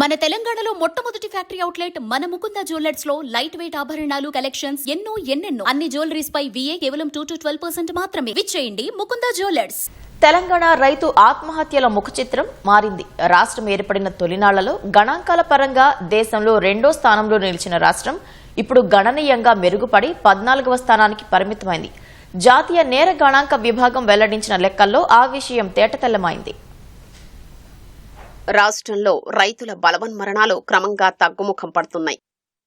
మన తెలంగాణలో మొట్టమొదటి ఫ్యాక్టరీ అవుట్లెట్ మన ముకుంద జ్యువెలర్స్ లో లైట్ వెయిట్ ఆభరణాలు కలెక్షన్స్ ఎన్నెన్నో అన్ని జ్యువెలరీస్ పై VA కేవలం 2-12% మాత్రమే. విచ్చేయండి ముకుంద జ్యువెలర్స్. తెలంగాణ రైతు ఆత్మహత్యల ముఖచిత్రం మారింది. రాష్ట్రం ఏర్పడిన తొలినాళ్లలో గణాంకాల పరంగా దేశంలో రెండో స్థానంలో నిలిచిన రాష్ట్రం ఇప్పుడు గణనీయంగా మెరుగుపడి 14వ స్థానానికి పరిమితమైంది. జాతీయ నేర గణాంక విభాగం వెల్లడించిన లెక్కల్లో ఆ విషయం తేటతెల్లమైంది. రాష్ట్రంలో రైతుల బలవన్మరణాలు క్రమంగా తగ్గుముఖం పడుతున్నాయి.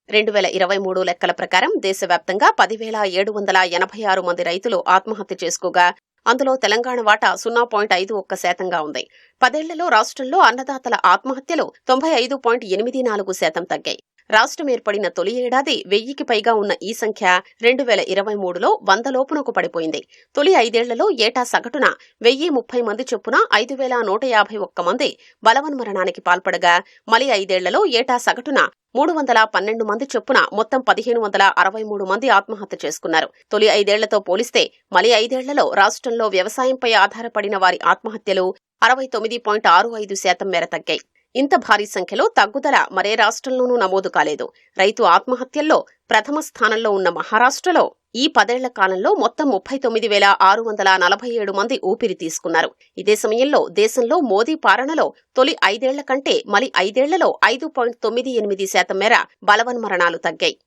2023 లెక్కల ప్రకారం దేశవ్యాప్తంగా 10,786 మంది రైతులు ఆత్మహత్య చేసుకోగా అందులో తెలంగాణ వాటా 0.51% ఉంది. 10 ఏళ్లలో రాష్ట్రంలో అన్నదాతల ఆత్మహత్యలు 95.84% తగ్గాయి. రాష్ట్రం ఏర్పడిన తొలి ఏడాది 1000కి పైగా ఉన్న ఈ సంఖ్య 2023లో 100 లోపునకు పడిపోయింది. తొలి 5 ఏళ్లలో ఏటా సగటున 1030 మంది చొప్పున 5151 మంది బలవన్మరణానికి పాల్పడగా మలి 5 ఏళ్లలో ఏటా సగటున 312 మంది చొప్పున మొత్తం 1563 మంది ఆత్మహత్య చేసుకున్నారు. తొలి 5 ఏళ్లతో పోలిస్తే మలి 5 ఏళ్లలో రాష్ట్రంలో వ్యవసాయంపై ఆధారపడిన వారి ఆత్మహత్యలు 69.65% మేర తగ్గాయి. ఇంత భారీ సంఖ్యలో తగ్గుదల మరే రాష్ట్రంలోనూ నమోదు కాలేదు. రైతు ఆత్మహత్యల్లో ప్రథమ స్థానంలో ఉన్న మహారాష్ట్రలో ఈ 10 ఏళ్ల కాలంలో మొత్తం 39,647 మంది ఊపిరి తీసుకున్నారు. ఇదే సమయంలో దేశంలో మోదీ పాలనలో తొలి 5 ఏళ్ల కంటే మలి 5 ఏళ్లలో 5.98% మేర బలవన్మరణాలు తగ్గాయి.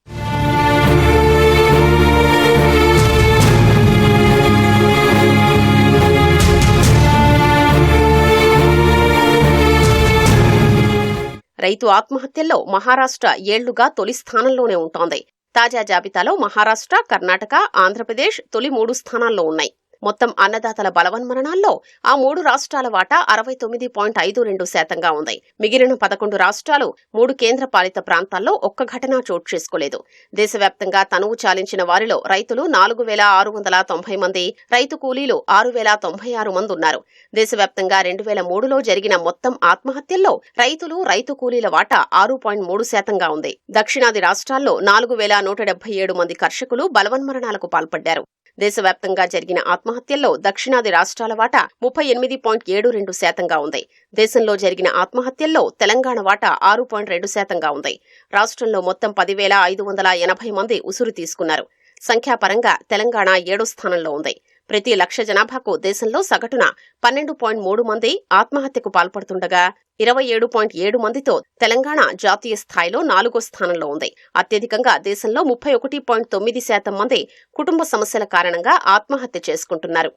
రైతు ఆత్మహత్యల్లో మహారాష్ట్ర ఏళ్లుగా తొలి స్థానంలోనే ఉంటోంది. తాజా జాబితాలో మహారాష్ట్ర, కర్ణాటక, ఆంధ్రప్రదేశ్ తొలి 3 స్థానాల్లో ఉన్నాయి. మొత్తం అన్నదాతల బలవన్మరణాల్లో ఆ 3 రాష్ట్రాల వాటా 69.52% ఉంది. మిగిలిన 11 రాష్ట్రాలు 3 కేంద్ర పాలిత ప్రాంతాల్లో ఒక్క ఘటన చోటు చేసుకోలేదు. దేశవ్యాప్తంగా తనువు చాలించిన వారిలో రైతులు 4,690 మంది, రైతు కూలీలు 6,096 మంది ఉన్నారు. దేశవ్యాప్తంగా 2003లో జరిగిన మొత్తం ఆత్మహత్యల్లో రైతులు, రైతు కూలీల వాటా 6.3% ఉంది. దక్షిణాది రాష్ట్రాల్లో 4,177 మంది కర్షకులు బలవన్మరణాలకు పాల్పడ్డారు. దేశవ్యాప్తంగా జరిగిన ఆత్మహత్యల్లో దక్షిణాది రాష్ట్రాల వాటా 38.72% ఉంది. దేశంలో జరిగిన ఆత్మహత్యల్లో తెలంగాణ వాటా 6.2% ఉంది. రాష్ట్రంలో మొత్తం 10,580 మంది ఉసురు తీసుకున్నారు. సంఖ్యాపరంగా తెలంగాణ 7వ స్థానంలో ఉంది. ప్రతి 1,00,000 జనాభాకు దేశంలో సగటున 12.3 మంది ఆత్మహత్యకు పాల్పడుతుండగా 27.7 మందితో తెలంగాణ జాతీయ స్థాయిలో 4వ స్థానంలో ఉంది. అత్యధికంగా దేశంలో 31.9% మంది కుటుంబ సమస్యల కారణంగా ఆత్మహత్య చేసుకుంటున్నారు.